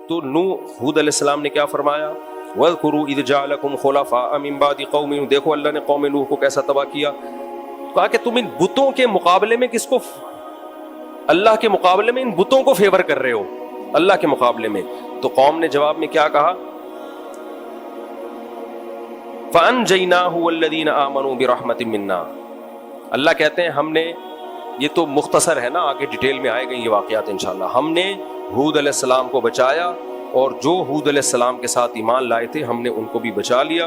تو ہود علیہ السلام نے کیا فرمایا؟ وَاذْكُرُوا إِذْ جَعَلَكُمْ خُلَفَاءَ مِن بَعْدِ قَوْمِ نوح، دیکھو اللہ نے قوم نوح کو کیسا تباہ کیا. کہا کہ تم ان بتوں کے مقابلے میں کس کو، اللہ کے مقابلے میں ان بتوں کو فیور کر رہے ہو اللہ کے مقابلے میں. تو قوم نے جواب میں کیا کہا؟ فَأَنْجَيْنَاهُ وَالَّذِينَ آمَنُوا بِرَحْمَةٍ مِنَّا. اللہ کہتے ہیں ہم نے، یہ تو مختصر ہے نا، آگے ڈیٹیل میں آئے گا یہ واقعات انشاءاللہ. ہم نے ہود علیہ السلام کو بچایا، اور جو ہود علیہ السلام کے ساتھ ایمان لائے تھے ہم نے ان کو بھی بچا لیا،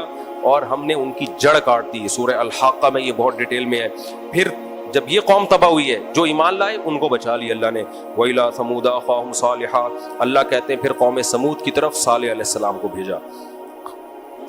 اور ہم نے ان کی جڑ کاٹ دی. سورہ الحاقہ میں یہ بہت ڈیٹیل میں ہے. پھر جب یہ قوم تباہ ہوئی ہے، جو ایمان لائے ان کو بچا لیا اللہ نے. وَإِلَىٰ ثَمُودَ أَخَاهُمْ صَالِحًا، اللہ کہتے ہیں پھر قوم سمود کی طرف صالح علیہ السلام کو بھیجا.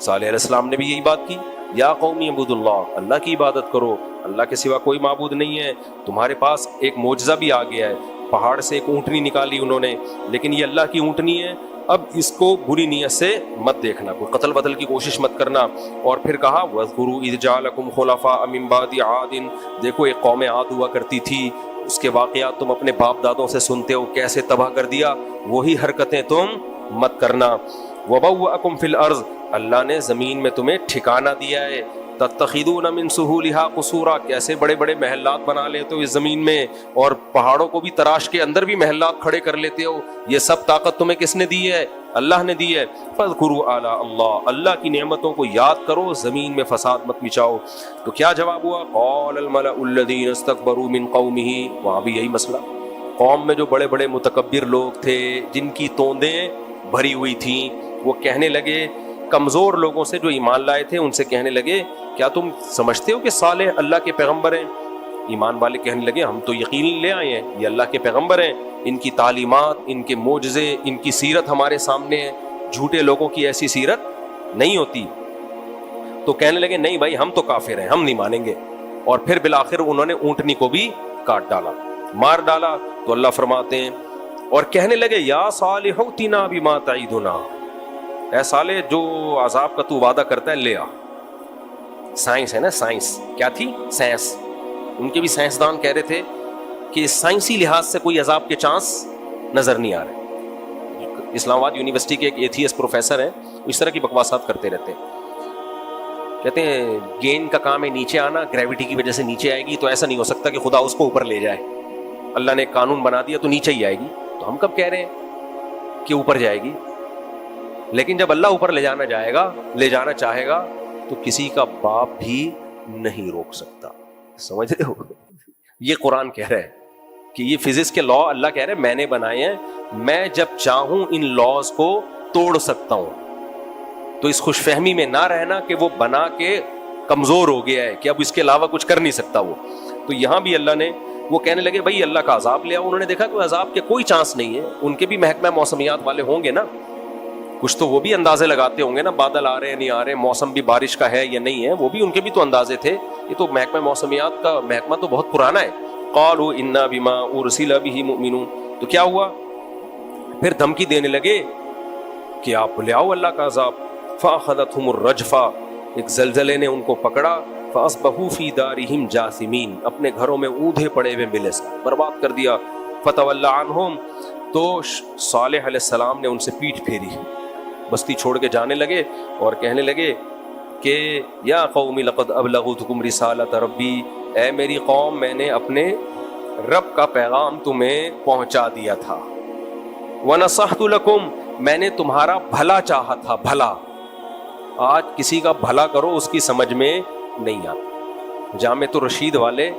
صالح علیہ السلام نے بھی یہی بات کی، یا قوم اعبدوا اللہ، اللہ کی عبادت کرو، اللہ کے سوا کوئی معبود نہیں ہے. تمہارے پاس ایک معجزہ بھی آ گیا ہے، پہاڑ سے ایک اونٹنی نکالی انہوں نے، لیکن یہ اللہ کی اونٹنی ہے، اب اس کو بری نیت سے مت دیکھنا، کوئی قتل بدل کی کوشش مت کرنا. اور پھر کہا وَاذْكُرُوا إِذْ جَعَلَكُمْ خُلَفَاءَ مِن بَعْدِ عَادٍ، دیکھو ایک قوم عاد ہوا کرتی تھی، اس کے واقعات تم اپنے باپ دادوں سے سنتے ہو، کیسے تباہ کر دیا، وہی حرکتیں تم مت کرنا. وَبَوَّأَكُمْ فِي الْأَرْضِ، اللہ نے زمین میں تمہیں ٹھکانہ دیا ہے. تَتَّخِذُونَ مِن سُهُولِهَا قُصُورًا، کیسے بڑے بڑے محلات بنا لیتے ہو اس زمین میں، اور پہاڑوں کو بھی تراش کے اندر بھی محلات کھڑے کر لیتے ہو. یہ سب طاقت تمہیں کس نے دی ہے؟ اللہ نے دی ہے. فَاذْكُرُوا آلَاءَ اللَّهِ، اللہ کی نعمتوں کو یاد کرو، زمین میں فساد مت مچاؤ. تو کیا جواب ہوا؟ قَالَ الْمَلَأُ الَّذِينَ اسْتَكْبَرُوا مِن قَوْمِهِ، وہاں بھی یہی مسئلہ. قوم میں جو بڑے بڑے متکبر لوگ تھے، جن کی توندیں بھری ہوئی تھیں، وہ کہنے لگے، کمزور لوگوں سے جو ایمان لائے تھے ان سے کہنے لگے، کیا تم سمجھتے ہو کہ صالح اللہ کے پیغمبر ہیں؟ ایمان والے کہنے لگے ہم تو یقین لے آئے ہیں یہ اللہ کے پیغمبر ہیں، ان کی تعلیمات، ان کے معجزے، ان کی سیرت ہمارے سامنے ہے، جھوٹے لوگوں کی ایسی سیرت نہیں ہوتی. تو کہنے لگے نہیں بھائی ہم تو کافر ہیں، ہم نہیں مانیں گے. اور پھر بالآخر انہوں نے اونٹنی کو بھی کاٹ ڈالا، مار ڈالا. تو اللہ فرماتے ہیں اور کہنے لگے یا صالح ائتنا بما تعدنا، اے صالح جو عذاب کا تو وعدہ کرتا ہے لے آ. سائنس ہے نا، سائنس کیا تھی؟ سائنس. ان کے بھی سائنسدان کہہ رہے تھے کہ سائنسی لحاظ سے کوئی عذاب کے چانس نظر نہیں آ رہے. اسلام آباد یونیورسٹی کے ایک ایتھیسٹ پروفیسر ہیں، اس طرح کی بکواسات کرتے رہتے ہیں. کہتے ہیں گیند کا کام ہے نیچے آنا، گریوٹی کی وجہ سے نیچے آئے گی، تو ایسا نہیں ہو سکتا کہ خدا اس کو اوپر لے جائے. اللہ نے ایک قانون بنا دیا تو نیچے ہی آئے گی. تو ہم کب کہہ رہے ہیں کہ اوپر جائے گی؟ لیکن جب اللہ اوپر لے جانا چاہے گا تو کسی کا باپ بھی نہیں روک سکتا. سمجھ رہے ہو؟ یہ قرآن کہہ رہا ہے کہ یہ فزکس کے لا اللہ کہہ رہے ہیں میں نے بنائے ہیں، میں جب چاہوں ان لاز کو توڑ سکتا ہوں. تو اس خوش فہمی میں نہ رہنا کہ وہ بنا کے کمزور ہو گیا ہے کہ اب اس کے علاوہ کچھ کر نہیں سکتا وہ. تو یہاں بھی اللہ نے، وہ کہنے لگے بھائی اللہ کا عذاب لے آؤ. انہوں نے دیکھا کہ عذاب کے کوئی چانس نہیں ہے. ان کے بھی محکمہ موسمیات والے ہوں گے نا، کچھ تو وہ بھی اندازے لگاتے ہوں گے نا، بادل آ رہے ہیں نہیں آ رہے، موسم بھی بارش کا ہے یا نہیں ہے، وہ بھی ان کے بھی تو اندازے تھے. یہ تو محکمہ موسمیات کا محکمہ تو بہت پرانا ہے. قالوا انا بما ارسل به مؤمنون. تو کیا ہوا؟ پھر دھمکی دینے لگے کہ آپ لے آؤ اللہ کا عذاب. فاخذتهم الرجفہ، ایک زلزلے نے ان کو پکڑا. فاصبحوا فی دارہم جاثمین، اپنے گھروں میں اودھے پڑے ہوئے ملے، برباد کر دیا. فتولی عنہم، تو صالح علیہ السلام نے ان سے پیٹھ پھیری، بستی چھوڑ کے جانے لگے اور کہنے لگے کہ یا قوم لقد ابلغتکم رسالۃ ربی، اے میری قوم میں نے اپنے رب کا پیغام تمہیں پہنچا دیا تھا. ونصحت لکم، میں نے تمہارا بھلا چاہا تھا. بھلا، آج کسی کا بھلا کرو اس کی سمجھ میں نہیں آتا. جامعۃ الرشید والے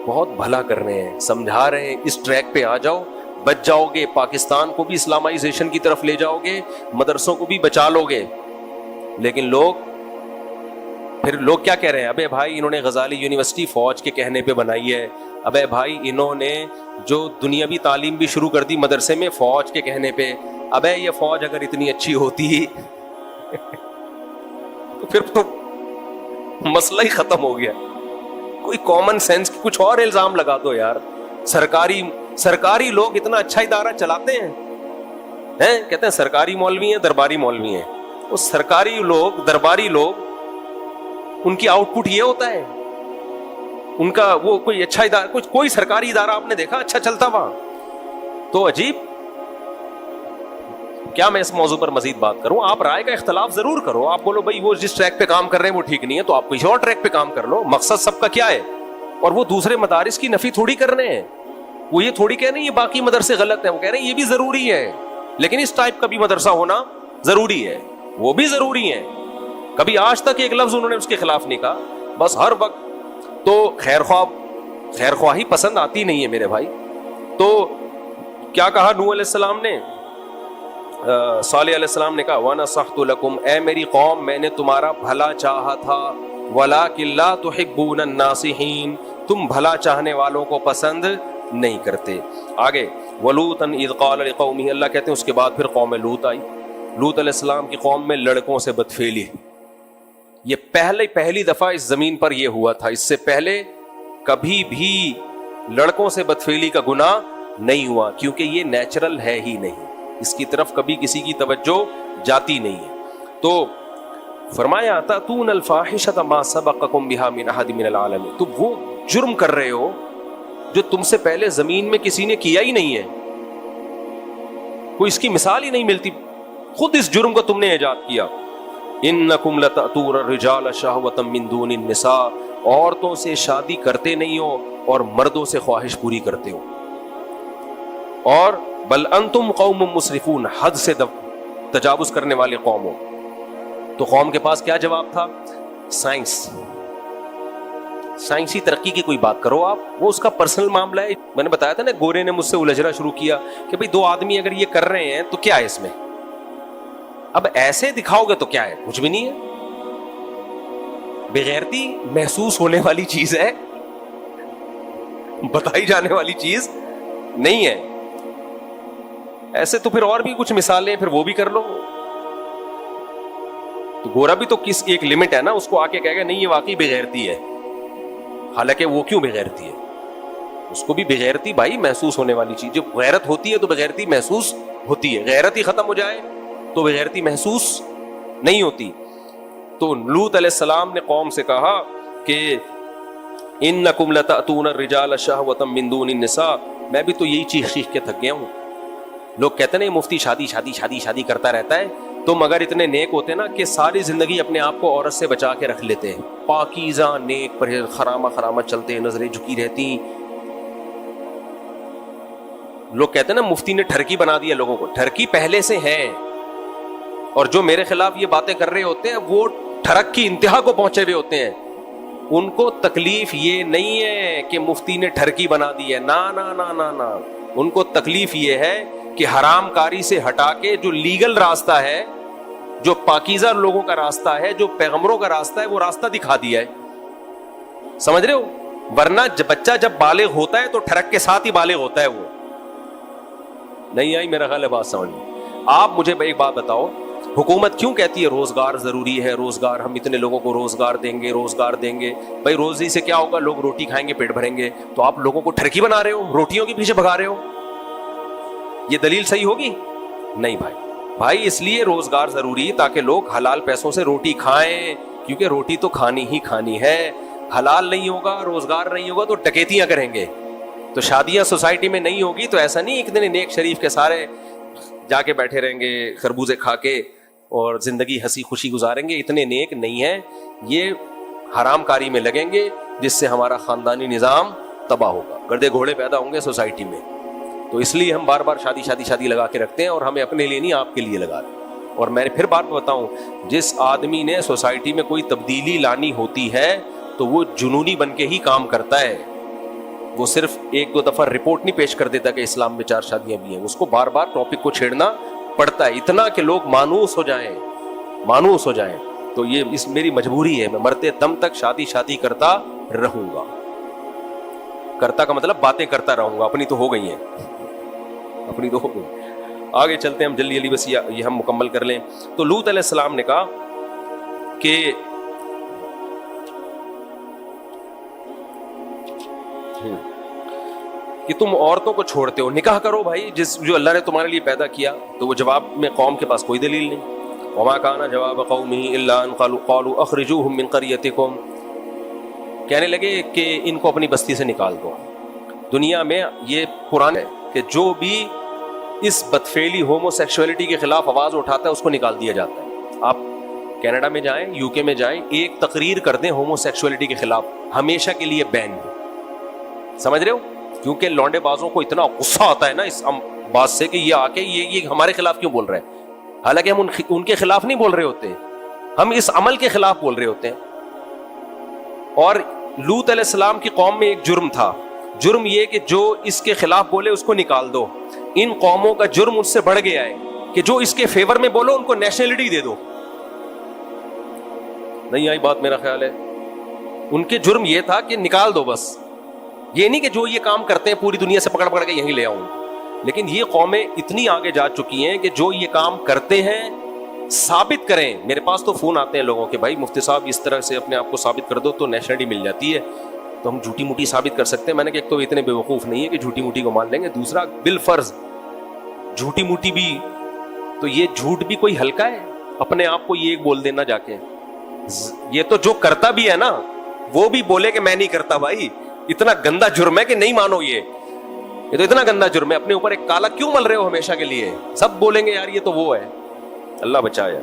بہت بھلا کر رہے ہیں، سمجھا رہے ہیں اس ٹریک پہ آ جاؤ، بچ جاؤ گے، پاکستان کو بھی اسلامائزیشن کی طرف لے جاؤ گے، مدرسوں کو بھی بچا لو گے. لیکن پھر لوگ کیا کہہ رہے ہیں؟ ابے بھائی انہوں نے غزالی یونیورسٹی فوج کے کہنے پہ بنائی ہے. ابے بھائی انہوں نے جو دنیاوی تعلیم بھی شروع کر دی مدرسے میں فوج کے کہنے پہ. ابے یہ فوج اگر اتنی اچھی ہوتی تو پھر تو مسئلہ ہی ختم ہو گیا. کوئی کامن سینس کی کچھ اور الزام لگا دو یار. سرکاری لوگ اتنا اچھا ادارہ چلاتے ہیں، کہتے ہیں سرکاری مولوی ہیں، درباری مولوی ہیں. وہ سرکاری لوگ، درباری لوگ، ان کی آؤٹ پٹ یہ ہوتا ہے ان کا. وہ کوئی اچھا ادارہ، کوئی سرکاری ادارہ آپ نے دیکھا اچھا چلتا وہاں؟ تو عجیب. کیا میں اس موضوع پر مزید بات کروں؟ آپ رائے کا اختلاف ضرور کرو, آپ بولو بھائی وہ جس ٹریک پہ کام کر رہے ہیں وہ ٹھیک نہیں ہے, تو آپ کسی اور ٹریک پہ کام کر لو. مقصد سب کا کیا ہے؟ اور وہ دوسرے مدارس کی نفی تھوڑی کر رہے ہیں, وہ یہ تھوڑی کہہ رہے ہیں یہ باقی مدرسے غلط ہیں, وہ کہہ رہے ہیں یہ بھی ضروری ہے, لیکن اس ٹائپ کا بھی مدرسہ ہونا ضروری ہے, وہ بھی ضروری ہے. کبھی آج تک ایک لفظ انہوں نے اس کے خلاف نہیں کہا. بس ہر وقت تو خیر خواہی پسند آتی نہیں ہے میرے بھائی. تو کیا کہا نوح علیہ السلام نے, صالح علیہ السلام نے کہا وَنَصَحْتُ لَكُمْ, اے میری قوم میں نے تمہارا بھلا چاہا تھا, وَلَٰكِن لَا تُحِبُّونَ النَّاصِحِينَ, تم بھلا چاہنے والوں کو پسند نہیں کرتے. آگے وَلُوطًا إِذْ قَالَ لِقَوْمِهِ, اللہ کہتے ہیں اس کے بعد پھر قوم لوط آئی. لوط علیہ السلام کی قوم میں لڑکوں سے بدفعلی, یہ پہلی دفعہ اس زمین پر یہ ہوا تھا. اس سے پہلے کبھی بھی لڑکوں سے بدفعلی کا گناہ نہیں ہوا, کیونکہ یہ نیچرل ہے ہی نہیں, اس کی طرف کبھی کسی کی توجہ جاتی نہیں ہے. تو فرمایا اتاتون الفاحشۃ ما سبقکم بها من احد من العالمین, تو وہ جرم کر رہے ہو جو تم سے پہلے زمین میں کسی نے کیا ہی نہیں ہے, کوئی اس کی مثال ہی نہیں ملتی, خود اس جرم کو تم نے ایجاد کیا. انکم لتأتون الرجال شہوۃ من دون النساء, عورتوں سے شادی کرتے نہیں ہو اور مردوں سے خواہش پوری کرتے ہو. اور بل انتم قوم مسرفون, حد سے تجاوز کرنے والے قوم ہو. تو قوم کے پاس کیا جواب تھا؟ سائنسی ترقی کی کوئی بات کرو آپ, وہ اس کا پرسنل معاملہ ہے. میں نے بتایا تھا نا, گورے نے مجھ سے الجھنا شروع کیا کہ بھئی دو آدمی اگر یہ کر رہے ہیں تو کیا ہے اس میں, اب ایسے دکھاؤ گے تو کیا ہے, کچھ بھی نہیں ہے. بغیرتی محسوس ہونے والی چیز ہے, بتائی جانے والی چیز نہیں ہے. ایسے تو پھر اور بھی کچھ مثالیں پھر وہ بھی کر لو. تو گورا بھی تو کس ایک لمٹ ہے نا, اس کو آ کے کہے گا نہیں یہ واقعی بغیرتی ہے, حالانکہ وہ کیوں بغیرتی ہے, اس کو بھی بغیرتی بھائی محسوس ہونے والی چیز, جب غیرت ہوتی ہے تو بغیرتی محسوس ہوتی ہے. غیرت ہی ختم ہو جائے تو بغیرتی محسوس نہیں ہوتی. تو لوط علیہ السلام نے قوم سے کہا کہ انکم لتأتون الرجال شہوۃ من دون النساء, میں بھی تو یہی چیخ کے تھک گیا ہوں. لوگ کہتے ہیں مفتی شادی کرتا رہتا ہے, تم اگر اتنے نیک ہوتے نا کہ ساری زندگی اپنے آپ کو عورت سے بچا کے رکھ لیتے, پاکیزہ نیک پرہیز خرامہ چلتے, نظریں جھکی رہتی. لوگ کہتے ہیں نا مفتی نے ٹھرکی بنا دیا لوگوں کو, ٹھرکی پہلے سے ہے, اور جو میرے خلاف یہ باتیں کر رہے ہوتے ہیں وہ ٹھرک کی انتہا کو پہنچے ہوئے ہوتے ہیں. ان کو تکلیف یہ نہیں ہے کہ مفتی نے ٹھرکی بنا دی ہے, نا, ان کو تکلیف یہ ہے کہ حرام کاری سے ہٹا کے جو لیگل راستہ ہے, جو پاکیزہ لوگوں کا راستہ ہے, جو پیغمبروں کا راستہ ہے, وہ راستہ دکھا دیا ہے. سمجھ رہے ہو؟ ورنہ بچہ جب بالغ ہوتا ہے تو ٹھرک کے ساتھ ہی بالغ ہوتا ہے. وہ نہیں آئی میرا خیال ہے بات سمجھ میں. آپ مجھے ایک بات بتاؤ, حکومت کیوں کہتی ہے روزگار ضروری ہے, روزگار, ہم اتنے لوگوں کو روزگار دیں گے. بھائی روزی سے کیا ہوگا, لوگ روٹی کھائیں گے, پیٹ بھریں گے, تو آپ لوگوں کو ٹھرکی بنا رہے ہو, روٹیوں کے پیچھے بھگا رہے ہو. یہ دلیل صحیح ہوگی؟ نہیں بھائی, اس لیے روزگار ضروری تاکہ لوگ حلال پیسوں سے روٹی کھائیں, کیونکہ روٹی تو کھانی ہی کھانی ہے. حلال نہیں ہوگا, روزگار نہیں ہوگا تو ڈکیتیاں کریں گے. تو شادیاں سوسائٹی میں نہیں ہوگی تو ایسا نہیں اتنے نیک شریف کے سارے جا کے بیٹھے رہیں گے خربوزے کھا کے اور زندگی ہنسی خوشی گزاریں گے. اتنے نیک نہیں ہیں, یہ حرام کاری میں لگیں گے جس سے ہمارا خاندانی نظام تباہ ہوگا, گردے گھوڑے پیدا ہوں گے سوسائٹی میں. تو اس لیے ہم بار بار شادی لگا کے رکھتے ہیں, اور ہمیں اپنے لیے نہیں آپ کے لیے لگا رہے. اور میں پھر بات بتاؤں, جس آدمی نے سوسائٹی میں کوئی تبدیلی لانی ہوتی ہے تو وہ جنونی بن کے ہی کام کرتا ہے. وہ صرف ایک دو دفعہ رپورٹ نہیں پیش کر دیتا کہ اسلام میں 4 شادیاں بھی ہیں, اس کو بار بار ٹاپک کو چھیڑنا پڑتا ہے, اتنا کہ لوگ مانوس ہو جائیں. تو یہ میری مجبوری ہے, میں مرتے دم تک شادی کرتا رہوں گا. کرتا کا مطلب باتیں کرتا رہوں گا, اپنی تو ہو گئی ہیں. آگے چلتے ہیں ہم جلدی, بس یہ ہم مکمل کر لیں. تو لوط علیہ السلام نے کہا کہ تم عورتوں کو چھوڑتے ہو, نکاح کرو بھائی جو اللہ نے تمہارے لیے پیدا کیا. تو وہ جواب میں قوم کے پاس کوئی دلیل نہیں. وما کان جواب قومه الا ان قالوا اخرجوهم من قريتكم, کہنے لگے کہ ان کو اپنی بستی سے نکال دو. دنیا میں یہ قرآن ہے کہ جو بھی اس بدفعلی ہومو سیکشولیٹی کے خلاف آواز اٹھاتا ہے اس کو نکال دیا جاتا ہے. آپ کینیڈا میں جائیں, یو کے میں جائیں, ایک تقریر کر دیں ہومو سیکشولیٹی کے خلاف, ہمیشہ کے لیے بین. سمجھ رہے ہو؟ کیونکہ لونڈے بازوں کو اتنا غصہ آتا ہے نا اس بات سے کہ یہ آ کے یہ ہمارے خلاف کیوں بول رہے ہیں, حالانکہ ہم ان کے خلاف نہیں بول رہے ہوتے, ہم اس عمل کے خلاف بول رہے ہوتے ہیں. اور لوط علیہ السلام کی قوم میں ایک جرم تھا, جرم یہ کہ جو اس کے خلاف بولے اس کو نکال دو. ان قوموں کا جرم اس سے بڑھ گیا ہے کہ جو اس کے فیور میں بولو ان کو نیشنلٹی دے دو. نہیں آئی بات میرا خیال ہے. ان کے جرم یہ تھا کہ نکال دو بس, یہ نہیں کہ جو یہ کام کرتے ہیں پوری دنیا سے پکڑ کے یہیں لے آؤں. لیکن یہ قومیں اتنی آگے جا چکی ہیں کہ جو یہ کام کرتے ہیں ثابت کریں. میرے پاس تو فون آتے ہیں لوگوں کے, بھائی مفتی صاحب اس طرح سے اپنے آپ کو ثابت کر دو تو نیشنلٹی مل جاتی ہے, تو ہم جھوٹی موٹی ثابت کر سکتے ہیں. میں نے کہا ایک تو اتنے بے وقوف نہیں ہے کہ جھوٹی موٹی کو مان لیں گے, دوسرا بالفرض جھوٹی موٹی بھی, تو یہ جھوٹ بھی کوئی ہلکا ہے اپنے آپ کو یہ بول دینا جا کے. یہ تو جو کرتا بھی ہے نا وہ بھی بولے کہ میں نہیں کرتا. بھائی اتنا گندا جرم ہے کہ نہیں مانو, یہ تو اتنا گندا جرم ہے. اپنے اوپر ایک کالا کیوں مل رہے ہو ہمیشہ کے لیے؟ سب بولیں گے یار یہ تو وہ ہے. اللہ بچائے.